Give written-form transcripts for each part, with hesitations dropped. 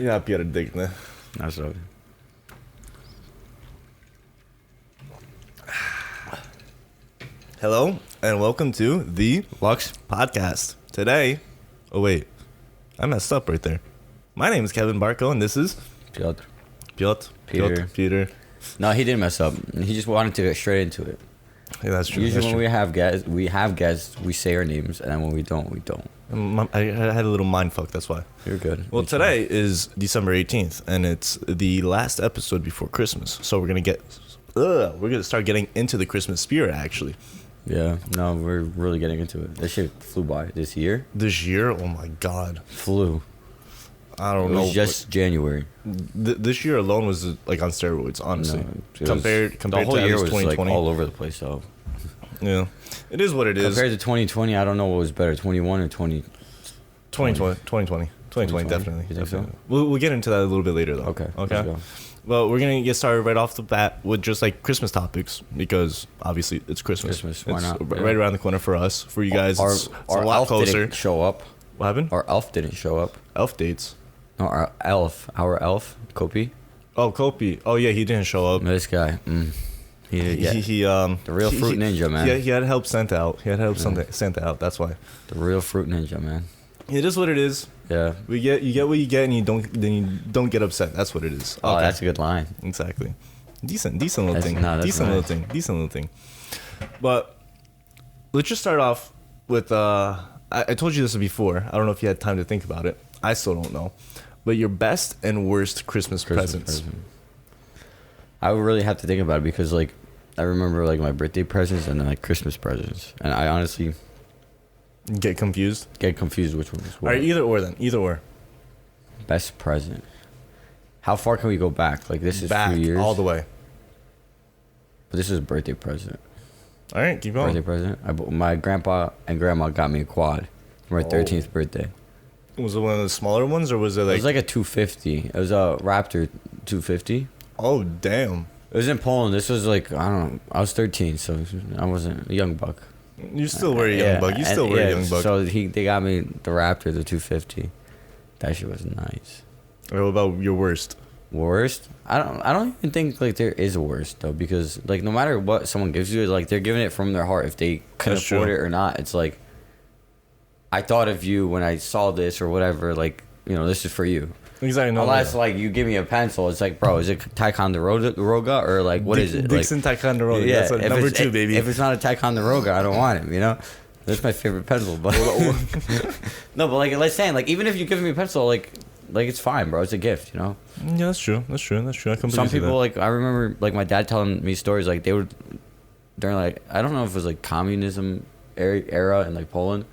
Ja, Pierre dik, ne? Nou, zo. Hello, and welcome to the Lux? podcast. Today, oh wait, I messed up right there. My name is Kevin Barco, and this is Piotr. Peter. No, he didn't mess up. He just wanted to get straight into it. Yeah, that's true. Usually that's when true. we have guests, we say our names, and then when we don't, we don't. I had a little mind fuck, that's why. You're good. Well, today is December 18th, and it's the last episode before Christmas. So we're gonna start getting into the Christmas spirit, actually. Yeah, no, we're really getting into it. This shit flew by this year. This year, oh my god, Flew. I don't It know. was just January. This year alone was like on steroids, honestly. No, compared the whole to year at least was 2020. like all over the place. So Yeah, it is what it is. compared to 2020, I don't know what was better, 21 or 20. 2020, definitely. You think so? Definitely. We'll get into that a little bit later, though. Okay. Okay. Let's go. Well, we're gonna get started right off the bat with just like Christmas topics because obviously it's Christmas. Why It's not? right around the corner for us. For you guys, it's a Our lot elf closer. didn't show up. What happened? Our elf didn't show up. Elf dates. No, our elf, Kopi. Oh, Kopi. Oh yeah, he didn't show up. This guy. He The real fruit ninja, man. Yeah, he had help Santa out. He had help Santa out. That's why. The real fruit ninja, man. It is what it is. Yeah. You get what you get, and you don't get upset. That's what it is. Oh, Okay. that's a good line. Exactly. Decent little That's- thing. no, that's Decent nice. little thing. But let's just start off with I told you this before. I don't know if you had time to think about it. I still don't know. But your best and worst Christmas presents. present. I would really have to think about it because, like, I remember, like, my birthday presents and then, like, Christmas presents. And I honestly Get confused? get confused which one was what. All right, either or then. Either or. Best present. How far can we go back? Like, this is Back 3 years. all the way. But this is a birthday present. All right, keep going. Birthday present. My grandpa and grandma got me a quad for my 13th birthday. Was it one of the smaller ones or was it It like was like a 250. It was a Raptor 250. oh damn. It was in Poland. This was like, I don't know. I was 13, so I wasn't a young buck. You still were a young buck. You still were a young buck. So they got me the Raptor, the 250. That shit was nice. What about your worst? Worst? I don't even think like there is a worst though, because like no matter what someone gives you, like they're giving it from their heart. If they can That's afford true. it or not, it's like I thought of you when I saw this or whatever. Like, you know, this is for you. Exactly. No, Unless like you give me a pencil, it's like, bro, is it Ticonderoga or like what is it? Dixon Ticonderoga. Yeah, That's if number it's- 2, baby. If it's not a Ticonderoga, I don't want it. You know, that's my favorite pencil. But no, but like let's say, like even if you give me a pencil, like it's fine, bro. It's a gift, you know. Yeah, that's true. I completely Some see people that. like I remember like my dad telling me stories like they would during like I don't know if it was like communism era in like Poland,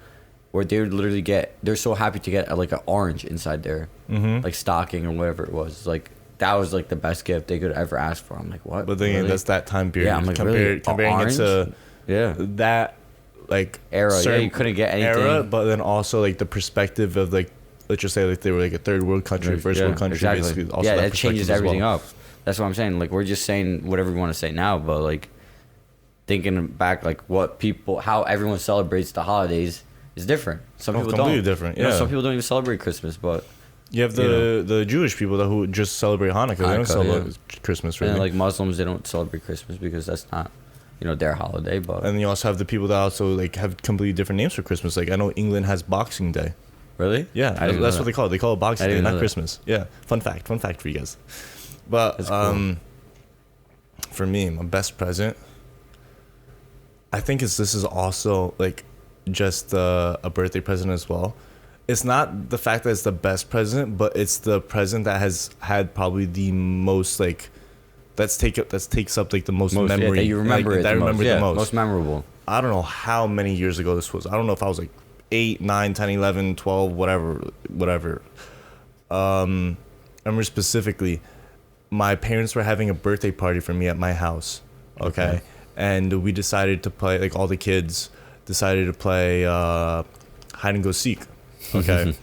where they would literally they're so happy to get like an orange inside their like stocking or whatever it was. Like that was like the best gift they could ever ask for. I'm like, what? But then Really? that's that time period. Yeah, I'm like, really? Comparing it to Yeah. that like Era, yeah, certain you couldn't get anything. era, but then also like the perspective of like let's just say like they were like a third world country, first world country, basically. Also yeah, that that changes perspective as everything well. up. That's what I'm saying. Like we're just saying whatever we want to say now, but like thinking back, like how everyone celebrates the holidays is different. Some people completely don't. different. You know, Yeah. some people don't even celebrate Christmas, but You have the Jewish people who just celebrate Hanukkah. They don't Hanukkah, celebrate Christmas really. and like Muslims, they don't celebrate Christmas because that's not, you know, their holiday. But And then you also have the people that also like have completely different names for Christmas. Like I know England has Boxing Day. really, Yeah, I didn't know that's that. what they call it. They call it Boxing I Day, didn't know not that. Christmas. Yeah, fun fact for you guys. But That's cool. for me, my best present, I think this is also like just a birthday present as well. It's not the fact that it's the best present, but it's the present that has had probably the most like takes up like the most Most, memory that you remember like, it that I the remember most. Yeah, the most. most memorable. I don't know how many years ago this was. I don't know if I was like 8, 9, 10, 11, 12, whatever. I remember specifically, my parents were having a birthday party for me at my house. Okay. And we decided to play, like all the kids decided to play hide and go seek. Okay.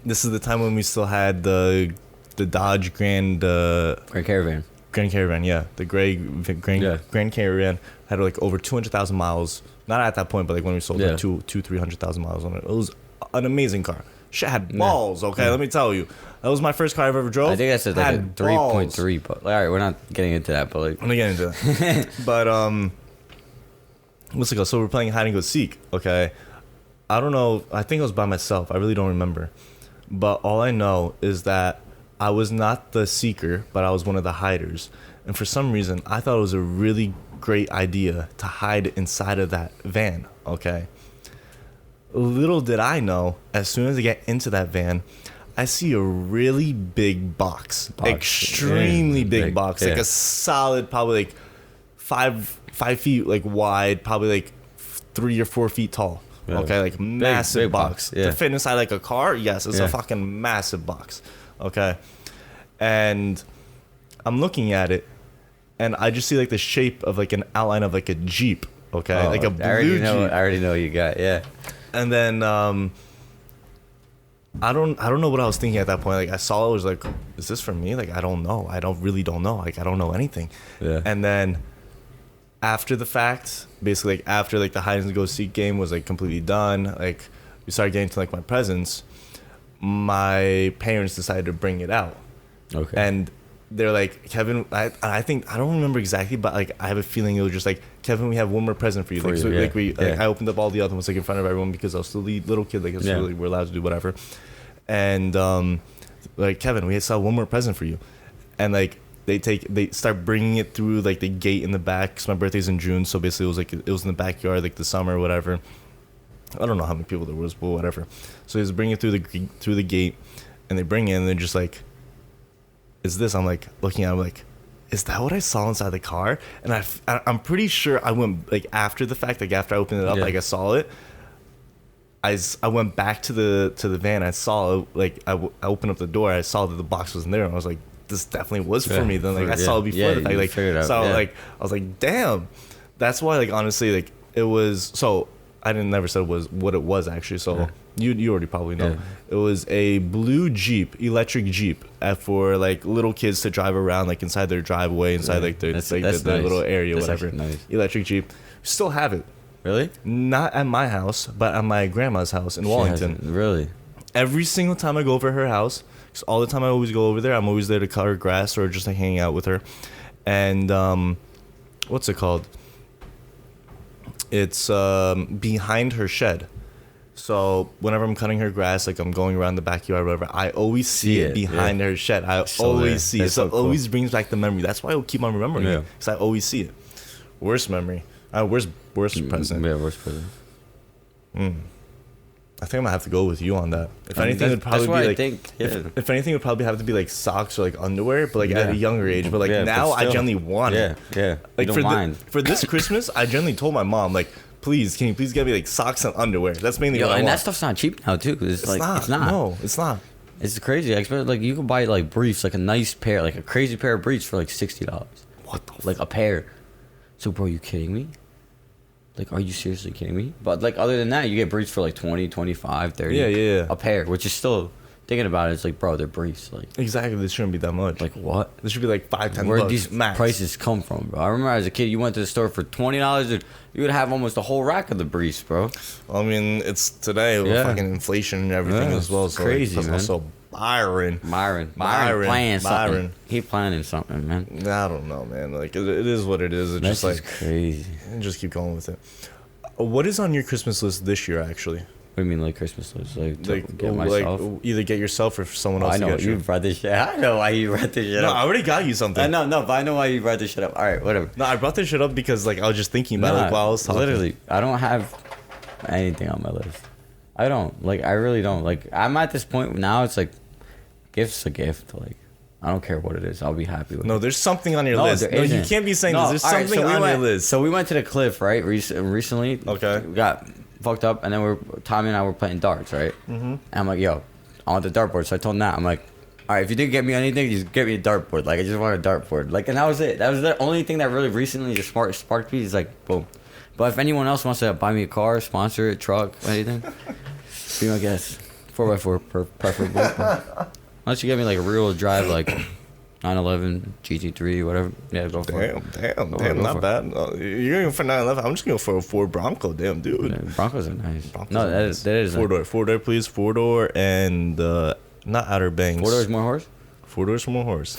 This is the time when we still had the Dodge Grand Caravan. Grand Caravan, yeah. The Grand Caravan had like over 200,000 miles. Not at that point, but like when we sold Yeah. like 300,000 miles on it. It was an amazing car. Shit had balls. Okay, let me tell you, that was my first car I've ever drove. I think that's like a Had 3.3. But all right, we're not getting into that. But like, I'm gonna get into that. But what's it called? So we're playing hide and go seek. Okay, I don't know. I think I was by myself. I really don't remember. But all I know is that I was not the seeker, but I was one of the hiders. And for some reason, I thought it was a really great idea to hide inside of that van. Okay. Little did I know, as soon as I get into that van, I see a really big box. Extremely big box. Like a solid, probably like five feet like wide, probably like 3 or 4 feet tall. Yeah. Okay, like massive big box. Yeah. To fit inside like a car, yes, it's a fucking massive box. Okay. And I'm looking at it, and I just see like the shape of like an outline of like a Jeep. Okay, like a blue Jeep. I already know what you got. Yeah. And then I don't know what I was thinking at that point. Like I saw it, was like, is this for me? Like I don't know. I don't know. Like I don't know anything. Yeah. And then after the fact, basically like after like the hide and go seek game was like completely done, like we started getting to like my presents, my parents decided to bring it out. Okay. And they're like, Kevin, I think, I don't remember exactly, but like I have a feeling it was just like, Kevin, we have one more present for you. Like, I opened up all the other ones like in front of everyone because I was still the little kid, like really, we're allowed to do whatever. And like, Kevin, we still have one more present for you. And like they start bringing it through like the gate in the back, because my birthday's in June, so basically it was in the backyard, like the summer or whatever. I don't know how many people there was, but whatever. So they just bring it through the gate, and they bring it, and they're just like, is this? I'm like looking at it, I'm like, is that what I saw inside the car? And I'm pretty sure I went like after the fact, like after I opened it up, like I saw it. I went back to the van. I saw it, like I opened up the door. I saw that the box wasn't there, and I was like, this definitely was for me. Then like I saw it before the fact, like so like I was like, damn. That's why like honestly like it was. So I never said what it was actually. So you already probably know. It was a blue Jeep, electric Jeep, for like little kids to drive around like inside their driveway, inside like their that's little area, that's whatever. Nice. Electric Jeep. Still have it. Really? Not at my house, but at my grandma's house in Wallington. Really? Every single time I go over her house, because all the time I always go over there, I'm always there to cut her grass or just like hanging out with her. And what's it called? It's behind her shed. So whenever I'm cutting her grass, like I'm going around the backyard or whatever, I always see it behind her shed. I always see it. So it always brings back the memory. That's why I keep on remembering it, because I always see it. Worst memory. Worst present. Yeah, worst present. I think I'm gonna have to go with you on that. If anything, it would probably be like. If anything, it would probably have to be like socks or like underwear, but like at a younger age. But like now, I generally want it. Yeah. Like you don't mind. For this Christmas, I generally told my mom like, please, can you please get me like socks and underwear? That's mainly what I want. And that stuff's not cheap now too. It's not. No, it's not. It's crazy. Like you can buy like briefs, like a nice pair, like a crazy pair of briefs for like $60. What the? Like a pair. So bro, you kidding me? Like, are you seriously kidding me? But like, other than that, you get briefs for like 20, 25, 30. Yeah. A pair, which is still, thinking about it, it's like, bro, they're briefs. Like, exactly, this shouldn't be that much. Like what? This should be like $5-10. Where these max. prices come from, bro? I remember as a kid, you went to the store for $20, and you would have almost a whole rack of the briefs, bro. I mean, it's today with fucking inflation and everything as well. So crazy, like, man. Also, Byron playing something. He planning something, man. I don't know, man. Like it is what it is. It's That's just like crazy. Just keep going with it. What is on your Christmas list this year, actually? What do you mean, like Christmas list? Like get myself? Like either get yourself or someone else. I know to get you brought this shit. I know why you brought this shit up. No, I already got you something. No, but I know why you brought this shit up. All right, whatever. No, I brought this shit up because like I was just thinking about it like, while I was talking. Literally, I don't have anything on my list. I don't. Like, I really don't. Like, I'm at this point now. It's like, gift's a gift. Like, I don't care what it is. I'll be happy with it. No, there's something on your list. No, you can't be saying this. There's something on your list. So we went to the cliff, right? Recently. Okay. We got fucked up, and then Tommy and I were playing darts, right? Mm-hmm. And I'm like, yo, I want the dartboard. So I told Nat, I'm like, all right, if you didn't get me anything, just get me a dartboard. Like, I just want a dartboard. Like, and that was it. That was the only thing that really recently just sparked me. Is like, boom. But if anyone else wants to buy me a car, sponsor it, truck, anything, be my guest. 4x4 preferably. Unless you get me like a real drive, like 911, GT3, whatever. Yeah, go for it. Damn, Go not for it. bad. You're going for 911. I'm just going for a Ford Bronco. Damn, dude. Yeah, Broncos are nice. Broncos No, are that nice. is that is Four door, please. 4-door and not Outer Banks. 4 doors more horse. 4 doors for more horse.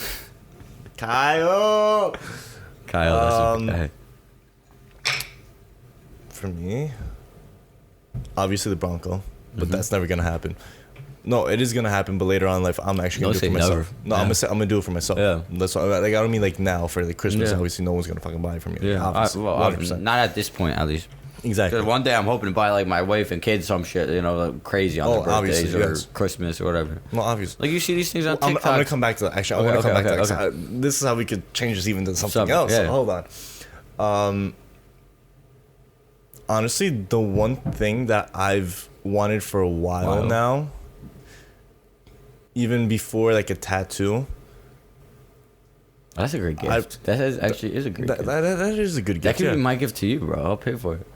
Kyle. Kyle, that's okay. For me, obviously the Bronco, but Mm-hmm. that's never gonna happen. No, it is gonna happen, but later on in life, I'm actually gonna Don't do it for say myself. never. No, Yeah. I'm gonna do it for myself. Yeah. That's why, like, I don't mean like now for like Christmas. Yeah. Obviously, no one's gonna fucking buy it for me. Yeah, Obviously, well, 100%. not at this point at least. Exactly. Because one day I'm hoping to buy like my wife and kids some shit, you know, like crazy on Oh, their birthdays obviously, or yes. Christmas or whatever. No, obviously. Like you see these things on I'm TikTok. gonna come back to that. Actually, I'm Okay, gonna come okay, back to that. okay. 'Cause this is how we could change this even to something Something, else. yeah. So hold on. Honestly, the one thing that I've wanted for a while Wow. now, even before like a tattoo, That's a great gift. Actually is a great gift. that is a good That gift. could Yeah. be my gift to you, bro. I'll pay for it.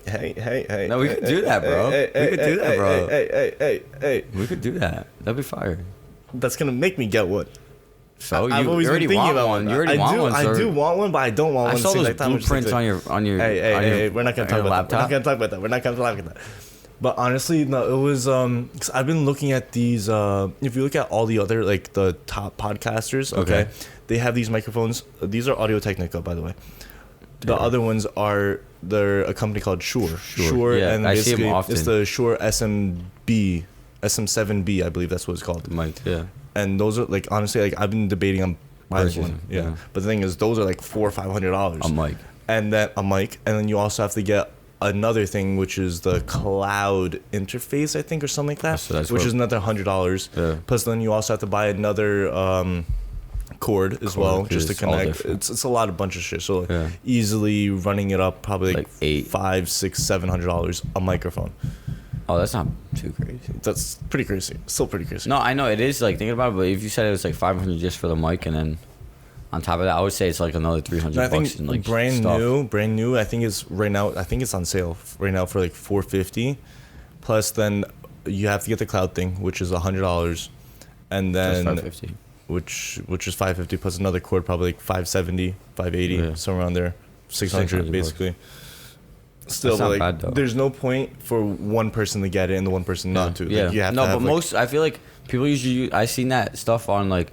Hey. No, we could do that, bro. We could do that, bro. Hey. We could do that. That'd be fire. That's gonna make me get one. So I've you always already been thinking want about one. You already want one. I sir. do want one, but I don't want I one. saw at the those same time. I'm just blueprints like, on your. Hey, we're not gonna talk about that. We're laptop. not gonna talk about that. We're not gonna talk about that. But honestly, no, it was 'cause I've been looking at these. If you look at all the other like the top podcasters, okay, Okay. they have these microphones. These are Audio Technica, by the way. The Yeah. other ones are they're a company called Shure. Yeah, and I see 'em basically often. it's the Shure SM7B, I believe that's what it's called. Mic, yeah. And those are like honestly like I've been debating on buying Purchasing, one. Yeah. yeah. But the thing is, those are like $400 or $500. A mic. And then a mic, and then you also have to get another thing, which is the cloud interface, I think, or something like that, So that's which what- is another $100. Yeah. Plus, then you also have to buy another cord as well, just to 'cause it's all connect. different. It's a lot of bunch of shit. So Yeah. easily running it up, probably like Like $8. $500, $600, $700 a microphone. Oh, that's not too crazy. That's pretty crazy. Still pretty crazy. No, I know it is like thinking about it, but if you said it was like 500 just for the mic, and then on top of that, I would say it's like another 300 I bucks think in like brand stuff. new. I think it's right now. I think it's on sale right now for like $450. Plus, then you have to get the cloud thing, which is $100, and Just then 550. which is $550 plus another cord, probably like $570, $580, Yeah. somewhere around there, $600 $600 basically. Still, That's not but like, bad, though. there's no point for one person to get it and the one person not to. Like, Yeah. you have No, to have, but like, most I feel like people usually I seen that stuff on like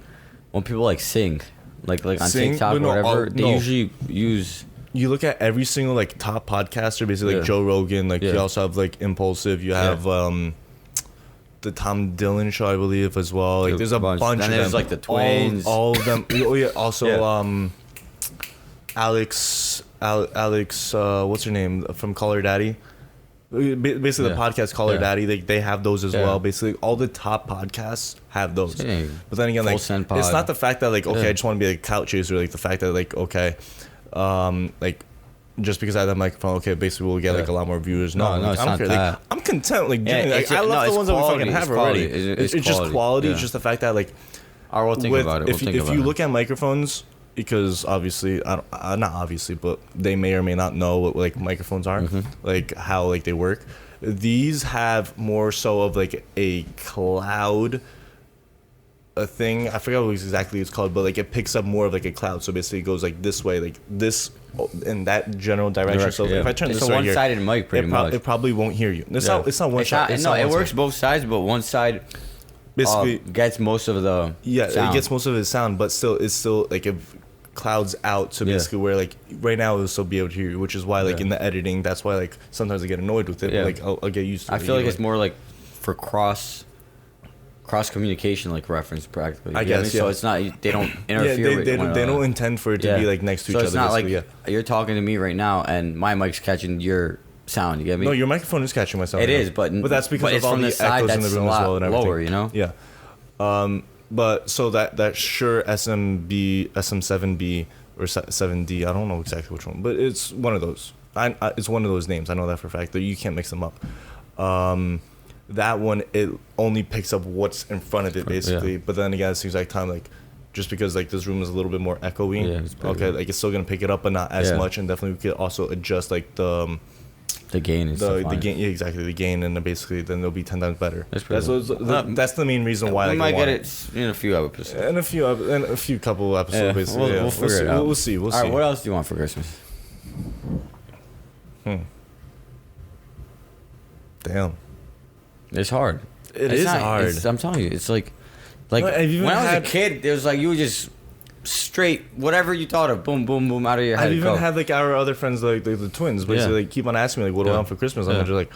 when people like sing, like on Sing? TikTok But or no, whatever. They no. usually use. you look at every single like top podcaster, basically like Yeah. Joe Rogan, like you Yeah. also have like Impulsive, you have the Tom Dillon show, I believe, as well. Like Yeah, there's a bunch. bunch Then of there's, them. like, the twins. All of them. Oh yeah, also Yeah. Alex what's her name from Call Her Daddy? Basically the Yeah. podcast Call Her Yeah. Daddy, they have those as Yeah. well. Basically all the top podcasts have those. Same. But then again, Full like Send it's Pod. not the fact that like okay, Yeah. I just want to be like couch chaser, like the fact that like okay, like just because I have that microphone, okay, basically we'll get like a Yeah. lot more viewers. No, No, like, it's I don't not care. that. Like, I'm content. Like, Yeah, doing, like it's- I love no, the it's ones that we quality, fucking have it's already. quality, It's just quality, quality. yeah. It's just the fact that like I will think with, about it. We'll if think if about you it. look at microphones, because obviously not obviously, but they may or may not know what like microphones are, Mm-hmm. like how like they work. These have more so of like a cloud. A thing I forgot what exactly it's called, but like it picks up more of like a cloud. So basically, it goes like this way, like this in that general direction. So yeah. if I turn It's this a right here, one-sided mic, pretty much. it probably won't hear you. It's Yeah. not. It's not one shot. No, it works both sides, but one side Basically, gets most of the sound. it gets most of its sound, but still, it's still like it clouds out. So Yeah. basically, where like right now it'll still be able to hear you, which is why like Yeah. in the editing, that's why like sometimes I get annoyed with it. Yeah. But, like I'll get used to it. I feel like either it's way. more like for cross communication, like reference practically. I You know what guess, So yeah. it's not they don't Yeah, interfere with they one don't another. intend for it to Yeah. be like next to So each it's other. not like basically, yeah. you're talking to me right now and my mic's catching your sound. You get me? No, your microphone is catching myself. It right is, now. but that's because but of it's all from the the side echoes in the that's room a as lot well and everything. lower, you know? Yeah. But so that Shure SM7B or 7D, I don't know exactly which one, but it's one of those. It's one of those names. I know that for a fact. That you can't mix them up. That one, it only picks up what's in front of it basically. Yeah. But then again, it seems like time like just because like this room is a little bit more echoey. Yeah, it's bigger. Okay, like it's still gonna pick it up, but not as Yeah. much. And definitely we could also adjust like the The gain is the gain. Yeah, exactly, the gain, and then basically then they'll be 10 times better. That's pretty cool. That's the main reason why. We like, might get it in a few episodes. In a few couple episodes, Yeah, basically. we'll figure it out. We'll see. All right, what else do you want for Christmas? Damn. It's hard. It is hard. I'm telling you, it's like No, have you when even I was had- a kid, it was like you would just straight whatever you thought of, boom, boom, boom, out of your head. I've even go. had like our other friends, like the twins, basically, like keep on asking me like, "What do I want for Christmas?" I'm Yeah. just like,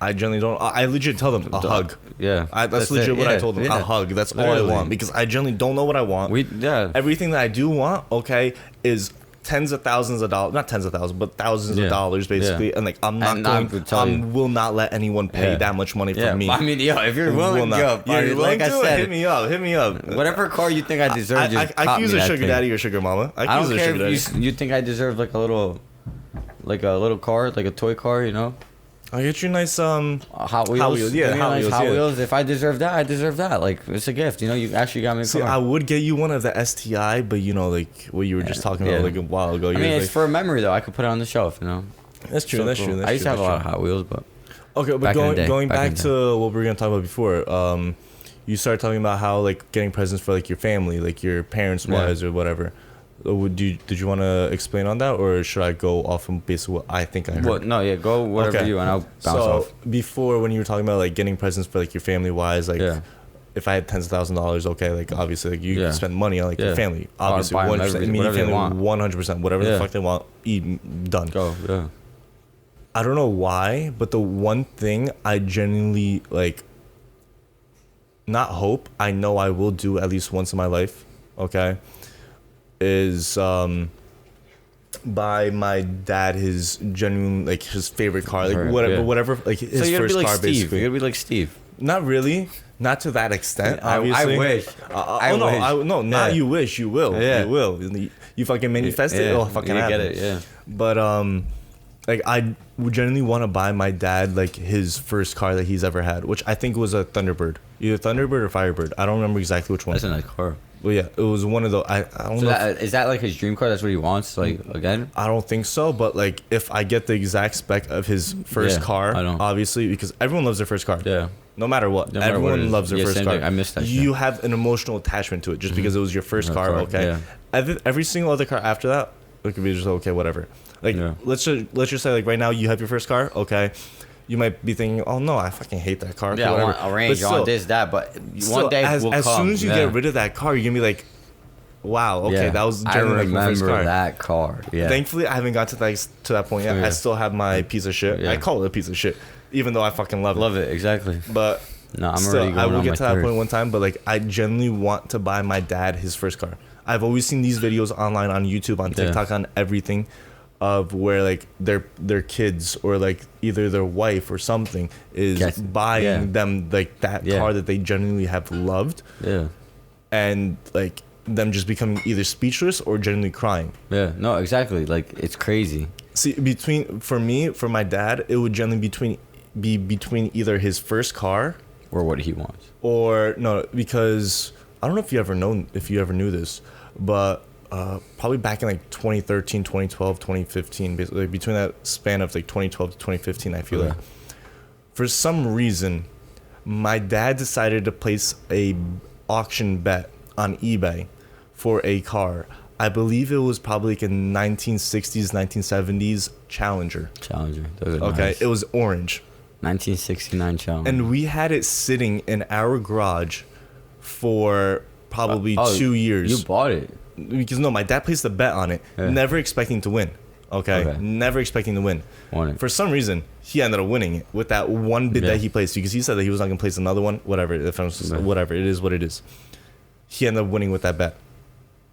I generally don't. I legit tell them a hug. Yeah, That's legit it. what I Yeah, told them. yeah. A hug. That's all Literally. I want because I generally don't know what I want. Yeah. Everything that I do want, okay, is tens of thousands of dollars, not tens of thousands, but thousands of dollars, basically. And like, I'm not going. Will not let anyone pay that much money for me. I mean, if you're willing, like I said, hit me up. Whatever car you think I deserve, I can use a sugar daddy or sugar mama. I don't care if you think I deserve like a little car, like a toy car, you know. I'll get you a nice Hot Wheels. Hot Wheels, yeah, Maybe a Hot nice Wheels, Hot yeah. Wheels. If I deserve that, I deserve that. Like, it's a gift, you know. You actually got me a See, car. I would get you one of the STI, but you know, like what you were just talking about like a while ago. I mean, it's like, for a memory though. I could put it on the shelf, you know. that's true. That's true. I used to have a lot of Hot Wheels, but okay. But going back to what we were gonna talk about before, you started talking about how like getting presents for like your family, like your parents' wives or whatever. Did you want to explain on that, or should I go off from basically what I think I heard? Well, no, yeah, go whatever you and I'll bounce off. Before, when you were talking about like getting presents for like your family wise, like if I had tens of $1,000s, okay, like obviously like you spend money on like your family, obviously 100%, immediate family, 100%, whatever the fuck they want, eat, done. Go, yeah. I don't know why, but the one thing I genuinely like, not hope, I know I will do at least once in my life, okay, is buy my dad his genuine like his favorite car, like whatever like his first car, Steve. basically. You're gonna be like Steve. Not really, not to that extent. I Obviously, wish. Not you wish. You will. Yeah. You will. You fucking manifest it. It'll fucking happen. Get it. Yeah. But like I would generally want to buy my dad like his first car that he's ever had, which I think was a Thunderbird, either Thunderbird or Firebird. I don't remember exactly which one. That's a nice car. Well, yeah, it was one of those. I don't know. Is that like his dream car? That's what he wants. Like again. I don't think so, but like if I get the exact spec of his first car, obviously because everyone loves their first car. Yeah. No matter what, everyone loves their first car. I missed that. You have an emotional attachment to it just because it was your first car. Okay. Yeah. Every single other car after that, it could be just okay, whatever. Like let's just say like right now you have your first car. Okay. You might be thinking, oh no, I fucking hate that car. Yeah, I want a Range, I want this, that, but one day will come. As soon as you get rid of that car, you're gonna be like, wow, okay, that was generally my first car. I remember that car. Yeah. Thankfully, I haven't got to that point yet. I still have my piece of shit. Yeah. I call it a piece of shit, even though I fucking love it. Love it, exactly. But no, I'm still, already going I will on get my to that third. point one time. But like, I genuinely want to buy my dad his first car. I've always seen these videos online on YouTube, on TikTok, on everything, of where like their kids or like either their wife or something is buying them like that car that they genuinely have loved. Yeah. And like them just becoming either speechless or genuinely crying. Yeah. No, exactly. Like it's crazy. See, for my dad, it would generally be between either his first car or what he wants. Or no, because I don't know if you ever knew this, but probably back in like 2013, 2012, 2015, basically between that span of like 2012 to 2015, I feel like for some reason my dad decided to place a auction bet on eBay for a car. I believe it was probably like a 1960s, 1970s Challenger. Those are nice. It was orange. 1969 Challenger. And we had it sitting in our garage for probably 2 years. You bought it? Because no, my dad placed a bet on it, never expecting to win. Okay. Never expecting to win. For some reason, he ended up winning it with that one bid that he placed, because he said that he was not going to place another one. Whatever, whatever, it is what it is. He ended up winning with that bet.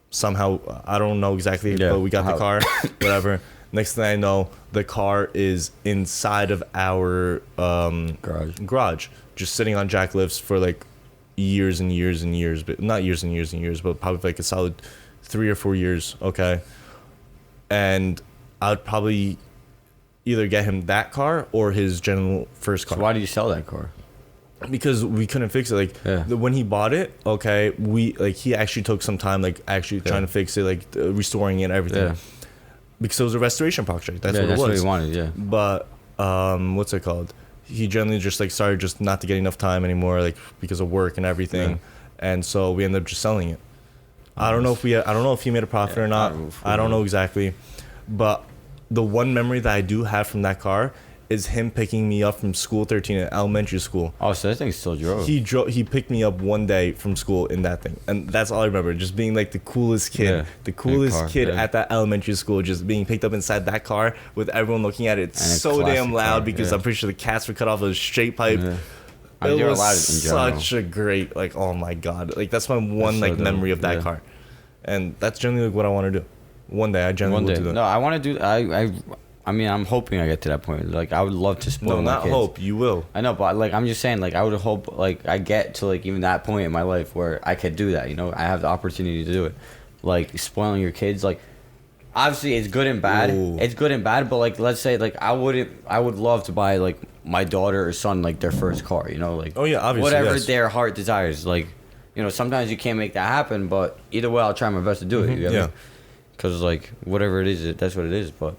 Somehow, I don't know exactly, but we got the car, whatever. Next thing I know, the car is inside of our garage, just sitting on jack lifts for like years and years and years, but not years and years and years, but probably like a solid 3 or 4 years. Okay. And I'd probably either get him that car or his general first car. So why do you sell that car? Because we couldn't fix it. Like when he bought it, okay, he actually took some time, like actually trying to fix it, like restoring it and everything. Because it was a restoration project. That's what it was. That's what he wanted, But what's it called? He generally just like started just not to get enough time anymore, like because of work and everything, and so we ended up just selling it. I don't know if he made a profit or not. I don't know exactly, but the one memory that I do have from that car is him picking me up from school 13 at elementary school. Oh, so that thing still drove. He picked me up one day from school in that thing, and that's all I remember. Just being like the coolest kid, at that elementary school, just being picked up inside that car with everyone looking at it. It's so damn loud because I'm pretty sure the cats were cut off a straight pipe. It was such a great, like, oh my god, like that's my one like memory of that car, and that's generally like what I want to do. One day I generally will do that. No, I want to do. I mean, I'm hoping I get to that point. Like, I would love to spoil my kids. No, not hope. You will. I know, but like, I'm just saying. Like, I would hope like I get to like even that point in my life where I could do that. You know, I have the opportunity to do it. Like spoiling your kids. Like, obviously, it's good and bad. Ooh. It's good and bad. But like, let's say like I would love to buy like my daughter or son like their first car. You know, like obviously whatever their heart desires. Like, you know, sometimes you can't make that happen, but either way, I'll try my best to do it. You get me? Because like whatever it is, that's what it is. But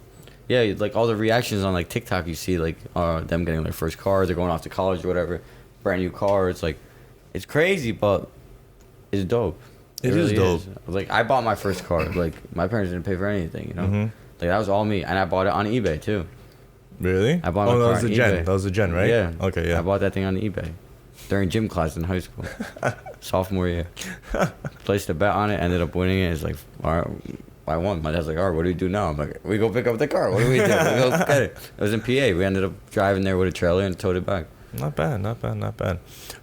yeah, like all the reactions on like TikTok, you see like them getting their first car, they're going off to college or whatever, brand new car. It's like, it's crazy, but it's dope. It really is dope. Like I bought my first car. Like my parents didn't pay for anything, you know. Like that was all me, and I bought it on eBay too. Really? I bought my car on eBay. That was the Gen, right? Yeah. Okay, yeah. I bought that thing on eBay during gym class in high school, sophomore year. Placed a bet on it, ended up winning it. It's like, all right, I won. My dad's like, all right, what do we do now? I'm like, we go pick up the car. What do we do? We go get it. It was in PA. We ended up driving there with a trailer and towed it back. Not bad.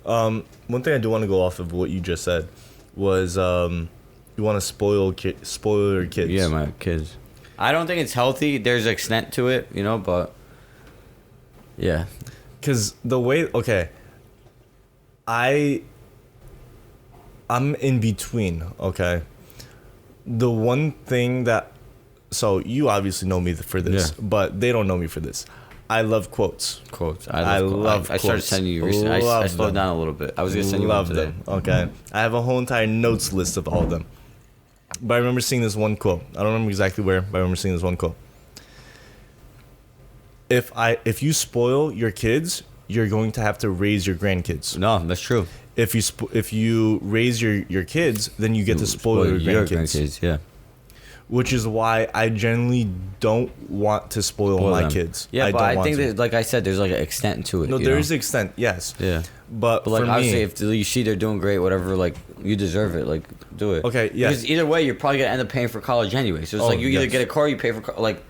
One thing I do want to go off of what you just said was you want to spoil your kids. Yeah, my kids. I don't think it's healthy. There's an extent to it, you know, but yeah. Because the way, I'm in between, okay? The one thing that, so you obviously know me for this, but they don't know me for this. I love quotes. I love quotes. I started sending you recently. I slowed down a little bit. I was going to send you one today. Okay. I have a whole entire notes list of all of them. But I remember seeing this one quote. I don't remember exactly where, but I remember seeing this one quote. If you spoil your kids, you're going to have to raise your grandkids. No, that's true. If you raise your kids, then you get to spoil your grandkids. Yeah. Which is why I generally don't want to spoil my kids. Yeah, but I think that, like I said, there's like an extent to it. No, there is an extent, yes. Yeah. But like, for obviously, me, if you see they're doing great, whatever, like, you deserve it. Like, do it. Okay, yeah. Because either way, you're probably going to end up paying for college anyway. So it's like you either get a car, you pay for, like,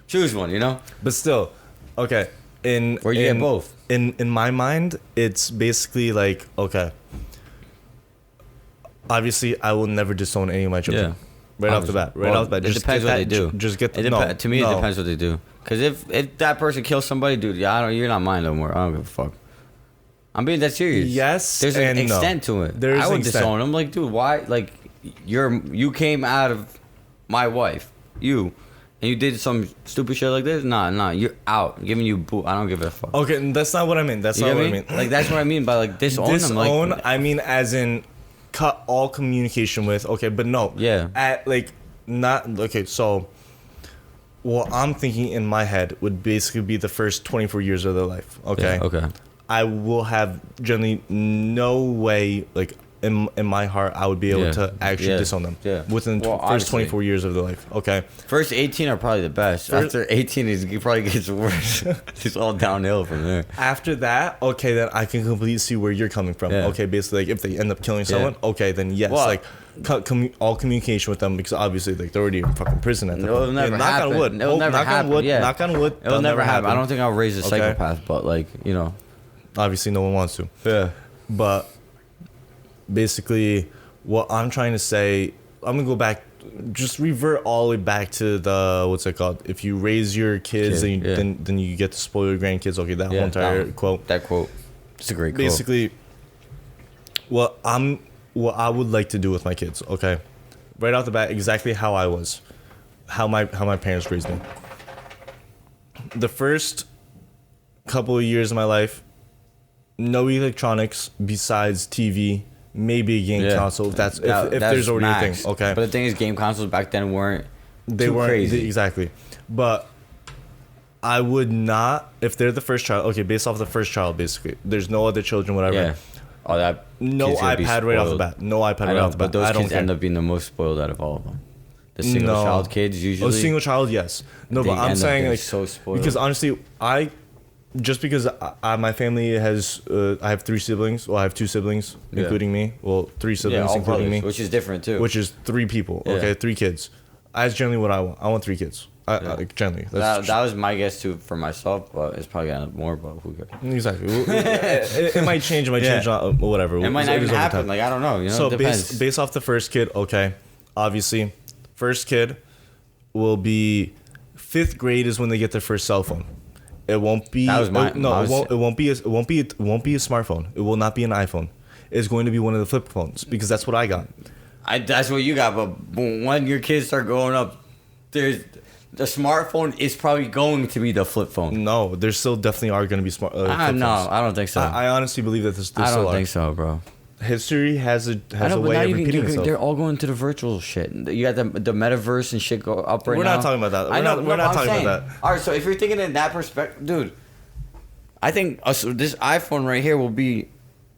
choose one, you know? But still, okay. Or you get both. In my mind, it's basically like, okay, obviously, I will never disown any of my children. Yeah. Right off the bat. It depends what they do. Just get to me, it depends what they do. Because if that person kills somebody, dude, you're not mine no more. I don't give a fuck. I'm being that serious. Yes, there's an extent to it. I would disown them. Like, dude, why? Like, you came out of my wife, and you did some stupid shit like this. Nah, you're out. I'm giving you boo. I don't give a fuck. Okay, that's not what I mean. That's not what I mean. Like, that's what I mean by like disown. Disown. Like, I mean, as in cut all communication with. Okay, but no. Yeah. So what I'm thinking in my head would basically be the first 24 years of their life. Okay. Yeah, okay. I will have generally no way, like, in my heart, I would be able to actually disown them within the first 24 years of their life. Okay. First 18 are probably the best. After 18, it probably gets worse. It's all downhill from there. After that, okay, then I can completely see where you're coming from. Yeah. Okay, basically, like, if they end up killing someone, okay, then yes, like, cut all communication with them because obviously, like, they're already in fucking prison at the point. It'll never happen. Knock on wood. It'll never happen. Knock on wood. It'll never happen. I don't think I'll raise a psychopath, but, like, you know. Obviously, no one wants to. Yeah. But basically, what I'm trying to say, I'm going to go back, just revert all the way back to the, what's it called? If you raise your kids, then you get to spoil your grandkids. Okay, that whole entire quote. That quote. It's a great quote. Basically, what I would like to do with my kids, okay? Right off the bat, exactly how I was. How my parents raised me. The first couple of years of my life, no electronics besides TV, maybe a game console. If there's already a thing, okay. But the thing is, game consoles back then weren't crazy. Exactly. But I would not, if they're the first child. Okay, based off the first child, basically. There's no other children, whatever. Yeah. Oh, that. No iPad right off the bat. No iPad right off the bat. But those I don't kids care. end up being the most spoiled out of all of them. The single child kids usually. Oh, single child, yes. No, but I'm saying like so spoiled. because honestly, because my family has I have 3 siblings. Well, I have 2 siblings, including me. Well, 3 siblings, all including brothers, me, which is different too. which is 3 people. Yeah. Okay, 3 kids. That's generally what I want. I want 3 kids. Generally, that was my guess too for myself, but it's probably gonna more. But who cares? Exactly. It might change. It might change. Whatever. It might not even over happen. time. Like I don't know. You know. So it depends. based off the first kid, okay, obviously, first kid will be 5th grade is when they get their first cell phone. It won't be. That was my. It won't be a smartphone. It will not be an iPhone. It's going to be one of the flip phones because that's what I got. That's what you got. But when your kids start growing up, the smartphone is probably going to be the flip phone. No, there still definitely are going to be flip No, phones. I don't think so. I honestly believe that this. I don't think so, bro. History has a way of repeating itself. They're all going to the virtual shit. You got the metaverse and shit go up right now. We're not talking about that. We're not talking about that. All right, so if you're thinking in that perspective, dude, I think this iPhone right here will be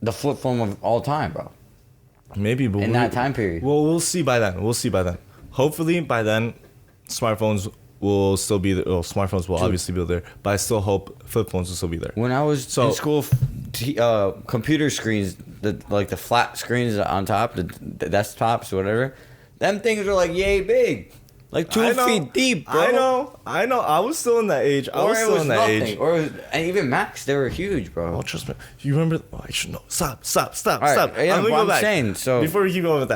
the flip phone of all time, bro. Maybe, but in that time period. Well, we'll see by then. Hopefully, by then, smartphones will still be there. Well, smartphones will obviously be there, but I still hope flip phones will still be there. When I was in school, computer screens, the flat screens on top, the desktops or whatever, them things were like yay big, like 2 feet deep, bro. I know. I was still in that age. And even Macs, they were huge, bro. Oh, trust me. You remember? Oh, I should know. Stop. Right, yeah, I'm gonna go back. Saying, so before we keep going with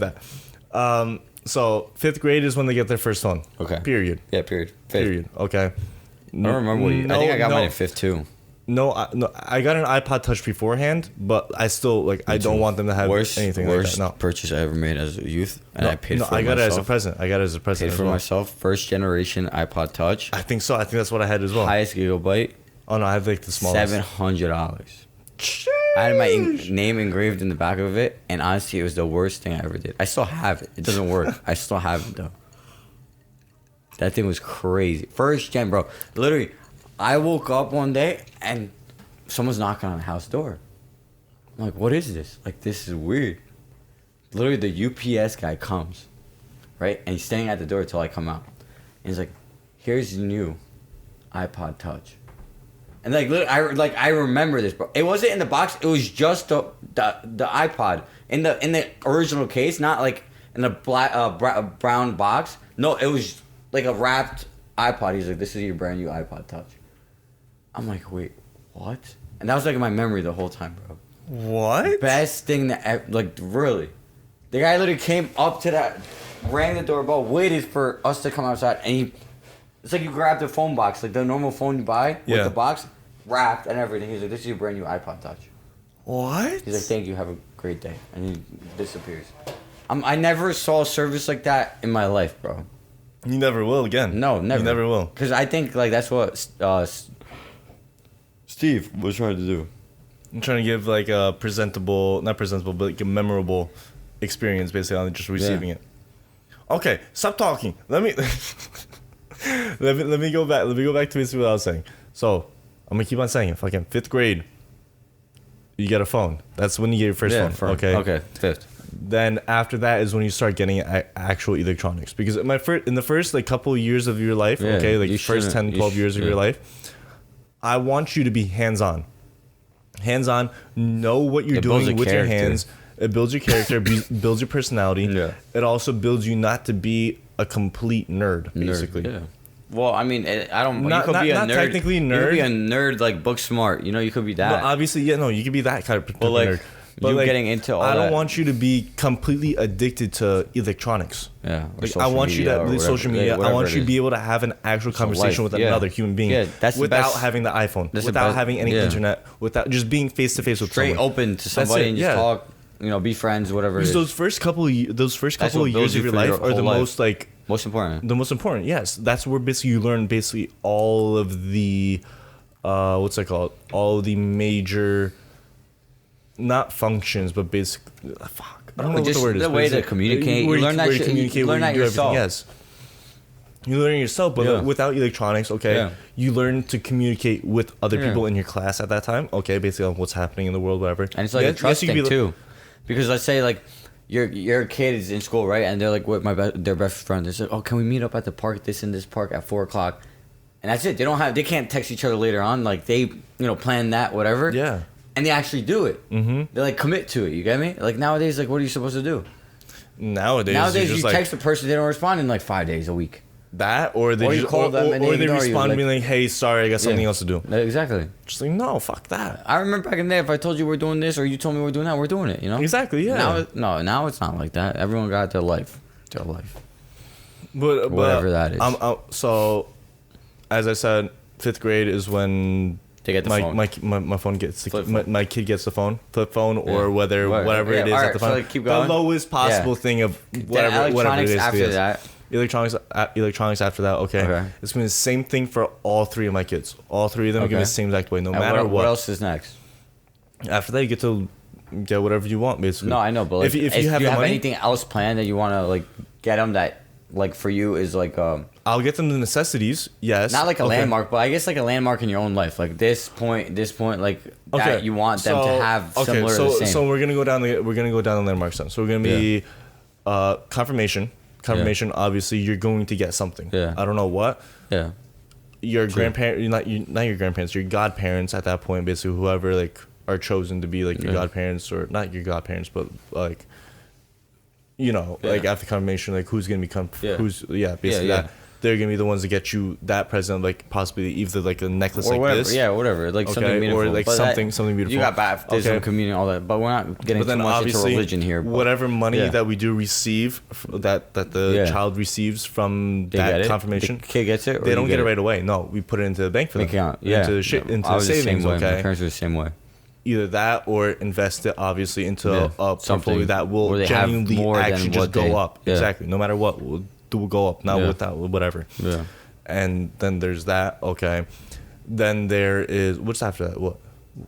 that. So 5th grade is when they get their first phone. Okay. Period. Yeah. Period. Okay. I don't remember. I think I got mine in 5th too. No, I got an iPod Touch beforehand, but I still I don't want them to have anything like that. No. Purchase I ever made as a youth, and I paid for it. I got it as a present. Paid for myself. First generation iPod Touch. I think so. I think that's what I had as well. Highest gigabyte. Oh no, I had the smallest. $700. I had my name engraved in the back of it, and honestly, it was the worst thing I ever did. I still have it. It doesn't work. I still have it though. That thing was crazy. First gen, bro. Literally, I woke up one day and someone's knocking on the house door. I'm like, what is this? Like, this is weird. Literally, the UPS guy comes, right? And he's standing at the door till I come out. And he's like, here's the new iPod Touch. And literally, I remember this, bro. It wasn't in the box. It was just the iPod in the original case, not like in a black brown box. No, it was like a wrapped iPod. He's like, this is your brand new iPod Touch. I'm like, wait, what? And that was like my memory the whole time, bro. What? Best thing that really. The guy literally came up to that, rang the doorbell, waited for us to come outside, and it's like you grab the phone box, like the normal phone you buy with the box, wrapped and everything. He's like, this is your brand new iPod Touch. What? He's like, thank you, have a great day. And he disappears. I never saw a service like that in my life, bro. You never will again. No, never. You never will. Because I think that's what Steve was trying to do. I'm trying to give like a not presentable, but like a memorable experience basically on just receiving it. Okay, stop talking. Let me let me go back. Let me go back to basically what I was saying. So I'm gonna keep on saying it. Fucking 5th grade, you get a phone. That's when you get your first phone. Okay. 5th. Then after that is when you start getting actual electronics. Because in the first like couple of years of your life, like first 10, 12 years of your life, I want you to be hands-on. Hands-on, know what you're doing with your hands. It builds your character, builds your personality. Yeah. It also builds you not to be a complete nerd, basically. Yeah. Well, I mean, I don't. Not, you could be a not nerd. Technically nerd. You could be a nerd like book smart. You know, you could be that. No, obviously, you could be that kind of nerd. But you getting into all I don't that. want you to be completely addicted to electronics. Yeah. Like, I want you to social media. I want you to be able to have an actual conversation with another human being without having the iPhone, without having any internet, without just being face to face with someone. Straight open to somebody and just talk. You know, be friends, whatever. Because those first couple of years of your life are the most important. The most important. Yes, that's where basically you learn basically all of the what's that called? All of the major. Not functions, but basically, fuck. I don't know what the word is. The way to communicate. You learn that shit. You learn that yourself. Yes. You learn yourself, but Yeah. without electronics, okay, Yeah. you learn to communicate with other Yeah. people in your class at that time, okay, basically on what's happening in the world, whatever. And it's like a trust you could thing be too, because let's say like your kid is in school, right? And they're like with their best friend. They say, "Oh, can we meet up at the park? This and this park at 4 o'clock?" And that's it. They can't text each other later on. Like they plan that whatever. Yeah. And they actually do it. Mm-hmm. They like commit to it. You get me? Like nowadays, like what are you supposed to do? Nowadays you just text a person, they don't respond in like 5 days a week. that, or they Or you just, call them and they or they ignore you, respond like- being like, "Hey, sorry, I got something else to do." Exactly. Just like, no, fuck that. I remember back in the day, if I told you we're doing this or you told me we're doing that, we're doing it. Exactly, yeah. Now it's not like that. Everyone got their life. But Whatever that is. So, as I said, 5th grade is when They get the my, phone. my phone gets Flip my, phone. my kid gets the phone, flip phone, Yeah. or whatever it is alright, at the so, phone. like, keep the going. lowest possible Yeah. thing of Then whatever it electronics is. after yes. that. Electronics after that. Okay. It's been the same thing for all 3 of my kids. All 3 of them are given Okay. the same exact way, no And matter what else is next? After that, you get to get whatever you want, basically. No, I know, but like, if you have the money, anything else planned that you want to like get them that like for you is like I'll get them the necessities. Yes. not like a Okay. landmark, but I guess like a landmark in your own life, like this point, like that you want them to have similar to the same. So we're gonna go down the landmarks then. So we're gonna be confirmation. Confirmation. Obviously, you're going to get something. Yeah. I don't know what. Yeah. Your grandparent, not your grandparents, your godparents at that point, basically whoever like are chosen to be like your godparents, or not your godparents, but like like after confirmation, like who's gonna become basically that. They're gonna be the ones to get you that present, like possibly either like a necklace Or like whatever, this. whatever, like something meaningful, or like But something beautiful. You got baptism, Okay. communion, all that, but we're not getting But too then much into obviously, religion here. But whatever money Yeah. that we do receive, that the child receives from they get that it? confirmation, The kid gets it. Or they you don't get it right away. No, we put it into the bank for them. Account, yeah, Into I was the savings. same way. My Okay, parents were the same way. either that or invest it obviously into a portfolio Something that where will they have genuinely more than actually just what go they- up. Yeah. Exactly, no matter what, will go up. Not without whatever. Yeah. And then there's that. Okay, then there is what's after that? What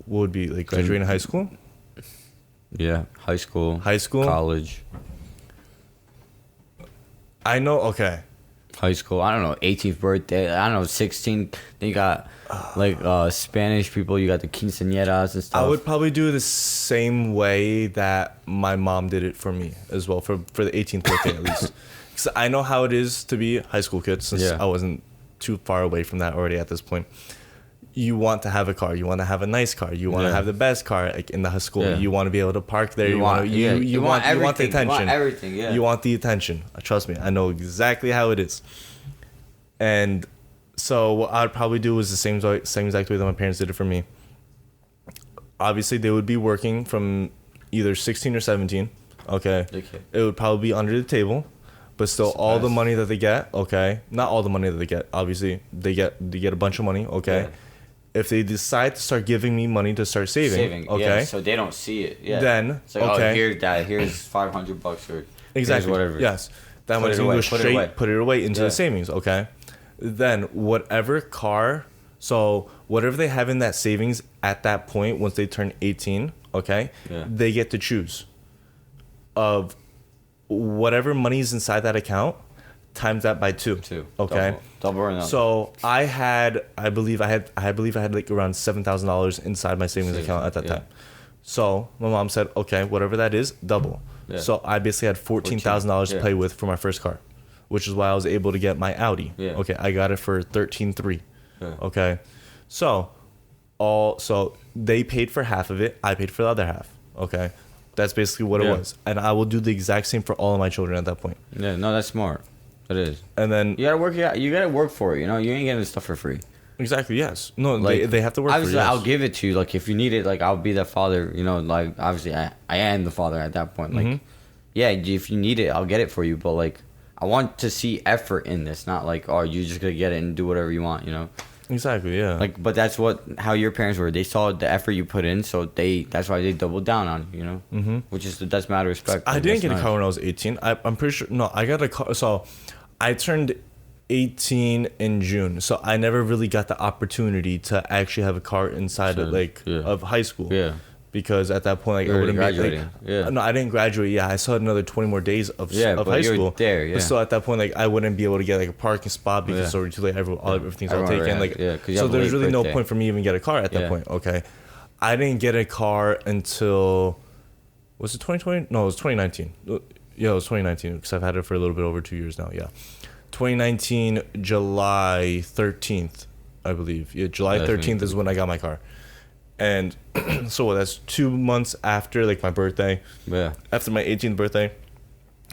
would be like graduating high school? Yeah, high school, college, I know. Okay. high school. I don't know, 18th birthday. I don't know, 16. Then you got like Spanish people. You got the quinceañeras and stuff. I would probably do it the same way that my mom did it for me as well, for the 18th birthday at least. Because I know how it is to be a high school kid, since I wasn't too far away from that already at this point. You want to have a car. You want to have a nice car. You want to have the best car, like in the high school. Yeah. You want to be able to park there. You want the everything. attention. You want everything. Yeah. You want the attention. Trust me, I know exactly how it is. And so what I'd probably do is the same exact way that my parents did it for me. Obviously, they would be working from either 16 or 17. Okay. It would probably be under the table, but still all the money that they get. Okay. Not all the money that they get. Obviously, they get a bunch of money. Okay. Yeah. If they decide to start giving me money to start saving, okay. Yeah, so they don't see it. Yeah. Then it's like, okay. Oh, here's $500 or Exactly. Here's whatever. Yes. That Put money's it gonna away, go put it straight. away. Put it away into the savings. Okay. Then whatever car, so whatever they have in that savings at that point, once they turn 18, okay, they get to choose of whatever money's inside that account, times that by two. Okay. Double or nothing. So I believe I had like around $7,000 inside my savings account at that time. So my mom said, okay, whatever that is, double. Yeah. So I basically had $14,000 to play with for my first car, which is why I was able to get my Audi. Yeah. Okay, I got it for $13,300. Yeah. Okay, so they paid for half of it. I paid for the other half. Okay, that's basically what it was, and I will do the exact same for all of my children at that point. Yeah, no, that's smart. It is. And then you gotta work. You gotta work for it. You know, you ain't getting this stuff for free. Exactly. Yes. No. Like, they have to work. Obviously, for it, yes. I'll give it to you. Like if you need it, like I'll be that father. You know, like obviously I am the father at that point. Like, yeah, if you need it, I'll get it for you. But like, I want to see effort in this, not like, oh, you're just gonna get it and do whatever you want. You know. Exactly. Yeah. Like, but that's how your parents were. They saw the effort you put in, so that's why they doubled down on you. You know. Which is that's matter of respect. I didn't get a car when I was 18. I'm pretty sure. No, I got a car. So I turned 18 in June, so I never really got the opportunity to actually have a car inside of high school. Yeah. because at that point, like, You I were wouldn't graduating. be like, no, I didn't graduate. Yeah, I still had another 20 more days of but high you were school. there, yeah. But still, at that point, like, I wouldn't be able to get like a parking spot because it's already too late. Everything's all Everyone taken. already Like, has- 'cause you so have a there's late really no birthday. point for me even get a car at that Yeah. point. Okay, I didn't get a car until, was it 2020? No, it was 2019. Yeah, it was 2019 because I've had it for a little bit over 2 years now. Yeah, 2019 July 13th, I believe. Yeah, July 13th is when I got my car. And so what, that's 2 months after like my birthday. Yeah. After my 18th birthday.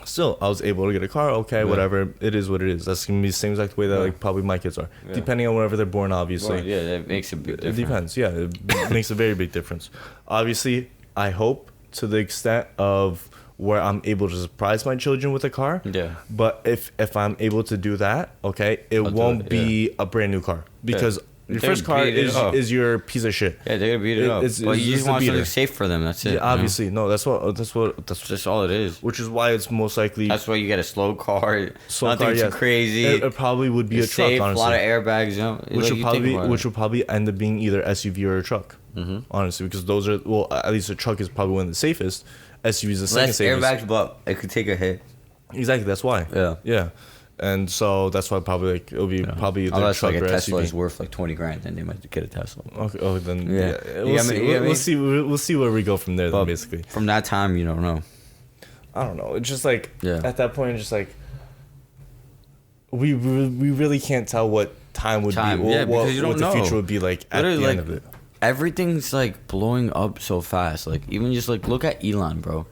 Still, I was able to get a car. Okay, whatever. It is what it is. That's gonna be the same exact way that like probably my kids are, depending on whenever they're born. Obviously, Well, yeah, that makes a big difference. it depends. Yeah, it makes a very big difference. Obviously, I hope to the extent of where I'm able to surprise my children with a car. Yeah. But if I'm able to do that, okay, it I'll do won't it, be a brand new car because your They're first car beat it up. is your piece of shit. Yeah, they're gonna beat it up. It's But you just just a want beater. something safe for them. That's it. Yeah, obviously, no. That's That's all it is. which is why it's most likely That's why you get a slow car. slow Nothing car, too yes. crazy. It probably would be a It's truck, safe, honestly. a lot of airbags. You know, Which will probably end up being either SUV or a truck. Mm-hmm. Honestly, because those are, well, at least a truck is probably one of the safest. SUV is the second less safest. airbags, but it could take a hit. Exactly, that's why. Yeah. And so that's why probably like it'll be probably either Unless truck like a or Tesla SUV. is worth like 20 grand, then they might get a Tesla. Okay. Oh, then Yeah. we'll You see. get me? You get We'll me? see. We'll see where we go from there. But Then basically, from that time, you don't know. I don't know. It's just like Yeah. at that point, it's just like we really can't tell what time would be. Yeah, because you don't what the know. future would be like at Literally, the end like, of it. everything's like blowing up so fast. Like even just like look at Elon, bro.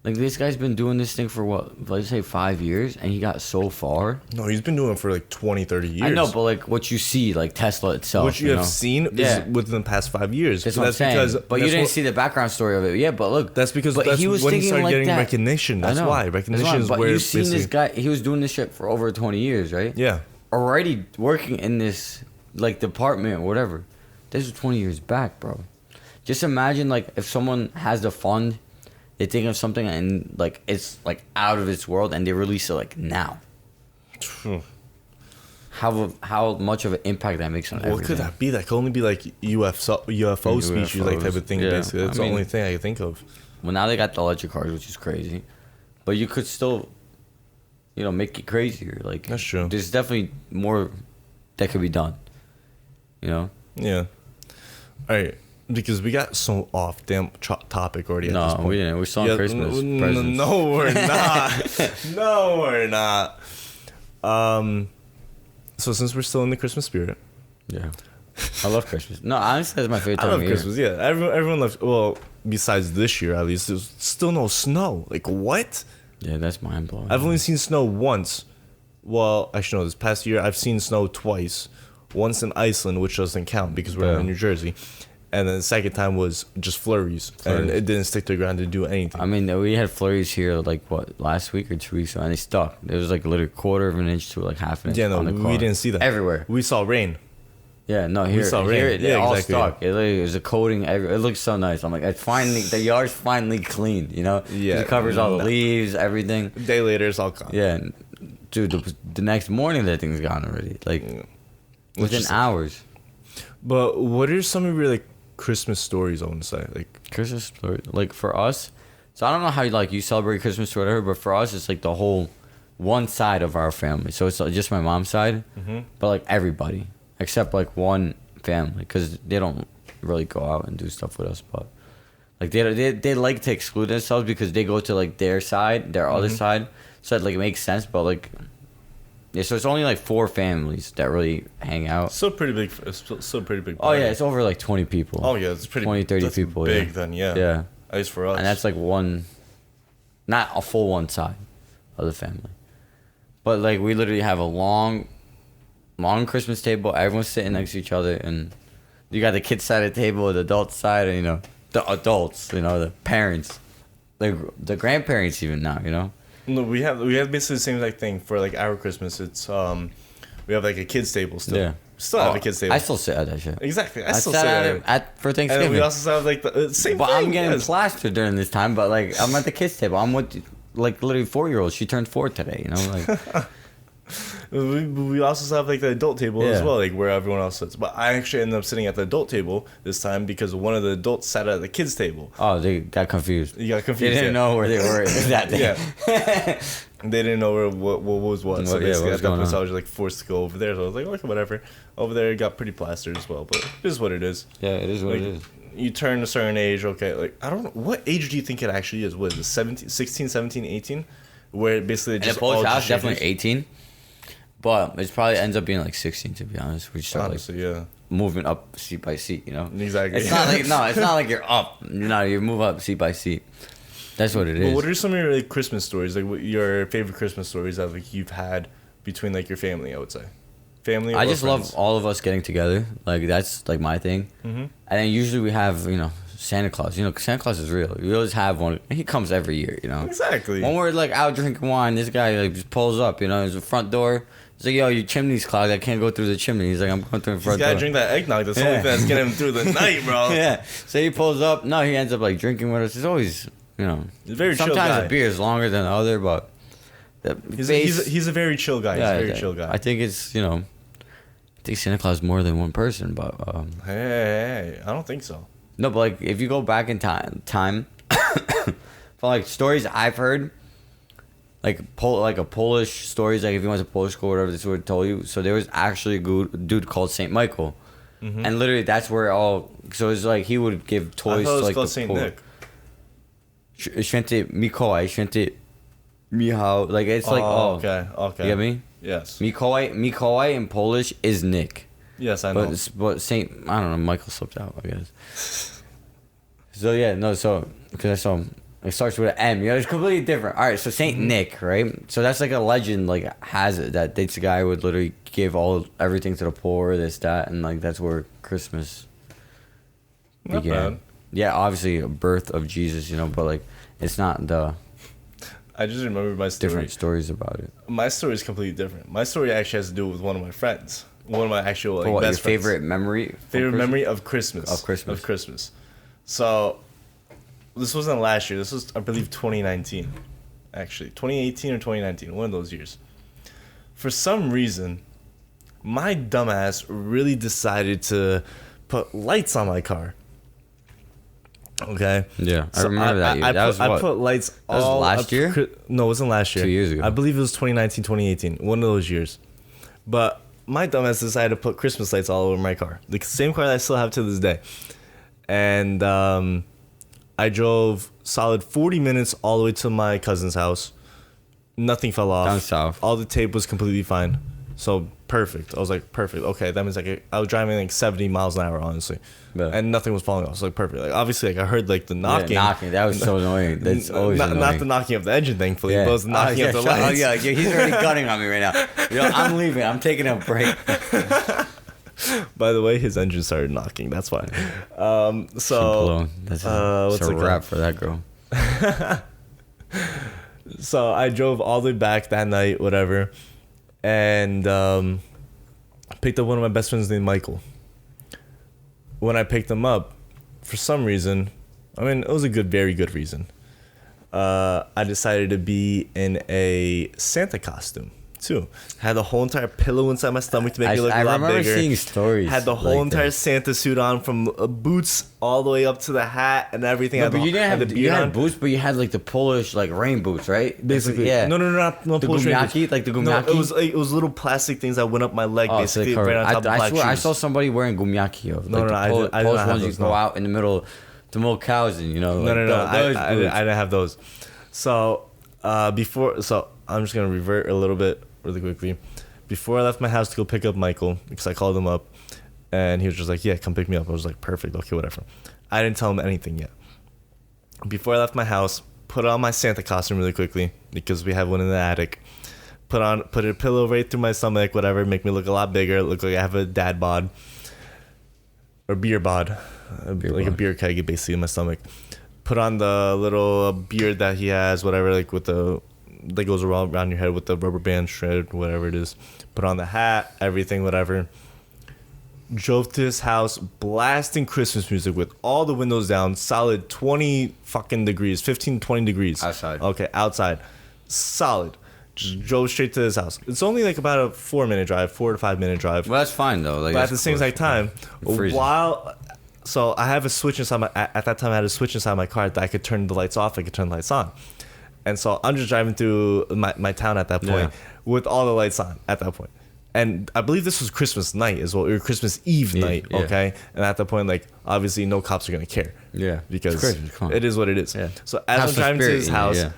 Like this guy's been doing this thing for what, let's say 5 years, and he got so far. No, he's been doing it for like 20, 30 years. I know, but like what you see, like Tesla itself, what you have know? seen Yeah. is within the past 5 years. That's what I'm saying. But you that's didn't what- see the background story of it. Yeah, but look. That's because but that's he was when he thinking started like getting that. recognition. I That's know. why. Recognition is But where you've seen basically- this guy. He was doing this shit for over 20 years, right? Yeah. Already working in this like department or whatever. This was 20 years back, bro. Just imagine like if someone has the fund, they think of something and like it's like out of its world and they release it like now. How much of an impact that makes on What everything. could that be? That could only be like UFO species, like type of thing. Yeah. Basically, that's I mean- the only thing I can think of. Well, now they got the electric cars, which is crazy, but you could still, make it crazier. Like That's true. There's definitely more that could be done. You know. Yeah. All right. Because we got so off damn topic already. At this No, point. we didn't. We're still on Christmas presents. No, we're not. No, we're not. So since we're still in the Christmas spirit, Yeah. I love Christmas. No, honestly, that's my favorite I time love of year. Christmas. Yeah, everyone loves. Well, besides this year, at least, there's still no snow. Like what? Yeah, that's mind blowing. I've only seen snow once. Well, actually, no. This past year, I've seen snow twice. Once in Iceland, which doesn't count because we're Yeah. in New Jersey, and then the second time was just flurries, and it didn't stick to the ground to do anything. I mean, we had flurries here like what last week or 2 weeks ago, and they stuck. It was like literally 1/4 of an inch to like half an inch. Yeah, no, on the car. we didn't see that everywhere. We saw rain. Yeah, no, here, saw here rain. it Yeah, all exactly. stuck. It literally was a coating. It looks so nice. I'm like, the yard's finally clean. Yeah, it covers all the no. leaves, everything. A day later, it's all gone. Yeah, and, dude, the next morning that thing's gone already. Like within just- hours. But what are some of your like Christmas stories? I want to say like Christmas story, like for us. So I don't know how you celebrate Christmas or whatever, but for us, it's like the whole one side of our family. So it's just my mom's side, but like everybody except like one family because they don't really go out and do stuff with us. But like they like to exclude themselves because they go to like their side, their other side. So it makes sense. But like, yeah, so it's only like 4 families that really hang out. still pretty big. Still pretty big. Oh yeah, it's over like 20 people. Oh yeah, it's pretty 20, 30 that's people. Big yeah. then, yeah. Yeah. At least for us. And that's like not a full one side of the family. But like we literally have a long Christmas table. Everyone's sitting next to each other, and you got the kids side of the table, the adult side, and the adults, the parents, the grandparents even now, No, we have basically the same like thing for like our Christmas. It's we have like a kids table still. Yeah. Still have a kids table. I still sit at that shit. Exactly. I I still sat say at that. it for And Thanksgiving. then we also have like the same But thing. I'm getting yes. plastered during this time. But like I'm at the kids table. I'm with like literally 4-year-olds. She turned 4 today. Like. We also have like the adult table as Yeah. well, like where everyone else sits. But I actually ended up sitting at the adult table this time because one of the adults sat at the kids table. Oh, they got confused. You got They confused. didn't know where they were that day. Yeah. They didn't know where what was what. So Well, yeah, basically, what was at that going point, so I on? was like forced to go over there. So I was like, okay, whatever. Over there, it got pretty plastered as well, but it is what it is. Yeah, it is what Like, it is. you turn a certain age, okay, like I don't know what age do you think it actually is? What is it, 17, 16, 17, 18? Where it basically And just the Polish all house just definitely strangers? 18, but it probably ends up being like 16 to be honest. We start like Honestly, yeah. moving up seat by seat, you know. Exactly. It's not like it's not like you're up. You move up seat by seat. That's what it But is. what are some of your like Christmas stories? Like what your favorite Christmas stories that like you've had between like your family? I would say, family. I or just friends? love all of us getting together. Like that's like my thing. Mhm. And then usually we have Santa Claus. Santa Claus is real. We always have one. He comes every year. Exactly. When we're like out drinking wine, this guy like just pulls up. There's the front door. He's like, yo, your chimney's clogged. I can't go through the chimney. He's like, I'm going through the He's front gotta door. drink that eggnog. That's the Yeah. only thing that's getting him through the night, bro. Yeah. So he pulls up. No, he ends up like drinking with us. It's always, He's a very chill sometimes guy. the beer is longer than the other, but the He's a very chill guy. He's a very chill guy. I think it's, I think Santa Claus is more than one person, but Hey, I don't think so. no, but like if you go back in time, for like stories I've heard, like a Polish stories, like if you went to Polish school or whatever, this would have told you. So there was actually a dude called Saint Michael, and literally that's where all. So it's like he would give I toys thought it to was like called the Saint poor. Nick. Święty Mikołaj, Święty Michał, like it's like okay. You get me? Yes. Mikołaj in Polish is Nick. Yes, I know. But Saint, I don't know, Michael slipped out, I guess. So yeah, no, so because I saw him, it starts with an M. It's completely different. All right, so Saint Nick, right? So that's like a legend, like has it that this guy would literally give everything to the poor, this that, and like that's where Christmas Not began. bad. Yeah, obviously a birth of Jesus, but like it's not the I just remember my story. different stories about it. My story is completely different. My story actually has to do with one of my friends. One of my actual like, But what, best your friends. favorite memory? from Favorite Christmas? memory of Christmas. Of Christmas. So, this wasn't last year. This was, I believe, 2019. Actually, 2018 or 2019. One of those years. For some reason, my dumbass really decided to put lights on my car. Okay. Yeah, I remember that year. I put lights That was all last up to year? No, it wasn't last year. 2 years ago. I believe it was 2019, 2018. One of those years. But my dumbass decided to put Christmas lights all over my car. The same car that I still have to this day. And I drove solid 40 minutes all the way to my cousin's house. Nothing fell off. Down south. All the tape was completely fine. So perfect. I was like, perfect. Okay, that means like I was driving like 70 miles an hour, honestly. Yeah. And nothing was falling off. So like perfect. Like obviously like I heard like the knocking. Yeah, knocking. That was so annoying. That's always annoying. Not the knocking of the engine, thankfully, but it was the knocking of the shut- lights. yeah, he's already gunning on me right now. I'm leaving. I'm taking a break. By the way, his engine started knocking. That's why. So Simple. That's what's a it wrap called? for that girl. So I drove all the way back that night, whatever, and picked up one of my best friends named Michael. When I picked him up, for some reason, I mean, it was a very good reason. I decided to be in a Santa costume too. Had the whole entire pillow inside my stomach to make it look a I lot remember bigger. seeing stories. Had the whole like entire that. Santa suit on, from boots all the way up to the hat and everything. No, Had but the- you didn't had have the you beard had on. boots, but you had like the Polish like rain boots, right? Basically, yeah. No, The Polish rain boots. gumiaki, like the No, gumiaki. it was little plastic things that went up my leg, Oh, so basically, they covered. right on top of I black swear, I shoes. saw somebody wearing gumiaki. Like No, the I Polish did not have ones you those, go no. out in the middle to milk cows and No, like those I boots. didn't have those. So so I'm just gonna revert a little bit really quickly. Before I left my house to go pick up Michael, because I called him up, and he was just like, "Yeah, come pick me up." I was like, "Perfect, okay, whatever." I didn't tell him anything yet. Before I left my house, put on my Santa costume really quickly because we have one in the attic. Put a pillow right through my stomach, whatever, make me look a lot bigger, look like I have a dad bod or beer bod, like a bod. beer keg basically in my stomach. Put on the little beard that he has, whatever, like with the that goes around your head with the rubber band shred, whatever it is. Put on the hat, everything, whatever. Drove to his house, blasting Christmas music with all the windows down, solid 20 fucking degrees, 15, 20 degrees. Outside. Okay, outside. Solid. drove straight to his house. It's only like about a 4-minute drive, 4 to 5 minute drive. Well, that's fine though. Like, But at the same close. time, Freezing. so I have a switch inside at that time I had a switch inside my car that I could turn the lights off, I could turn the lights on. And so I'm just driving through my town at that point with all the lights on at that point. And I believe this was Christmas night as well, or Christmas Eve night, okay? And at that point, like, obviously no cops are going to care. Yeah. Because It's Christmas, come on. it is what it is. Yeah. So as Have I'm some driving to spirit his in you, house, yeah.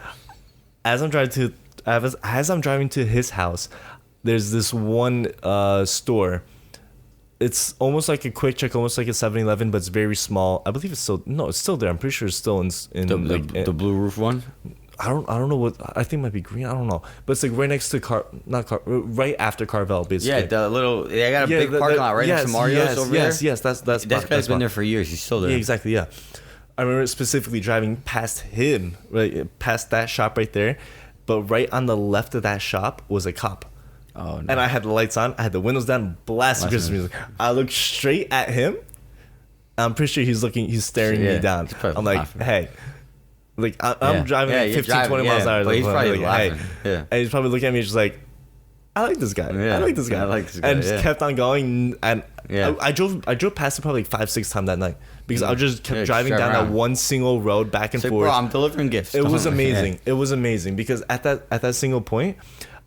as I'm driving to his house, there's this one store. It's almost like a Quick Check, almost like a 7-Eleven, but it's very small. I believe it's still there. I'm pretty sure it's still in The blue roof one. I don't know what, I think it might be green. I don't know, but it's like right next to right after Carvel, basically. Yeah, the little. They got a big parking lot right next to Mario's over there. Yes, that's That guy's been there for years. He's still there. Yeah, exactly. Yeah, I remember specifically driving past him, right past that shop right there, but right on the left of that shop was a cop. Oh no. And I had the lights on, I had the windows down, blasting Christmas music. I looked straight at him. I'm pretty sure he's staring me down. I'm like, laughing. Hey. Like, I'm driving like 15, 20 miles an hour. But he's probably like, laughing. Hey. Yeah. And he's probably looking at me just like, I like this guy. Yeah. I like this guy. I like this guy, And just yeah. kept on going. And Yeah. I drove past it probably like 5-6 times that night. Because I just kept driving drive down around. that one single road back and It's like, forth. bro, I'm delivering gifts. It was Come on. amazing. Yeah. It was amazing. Because at that single point,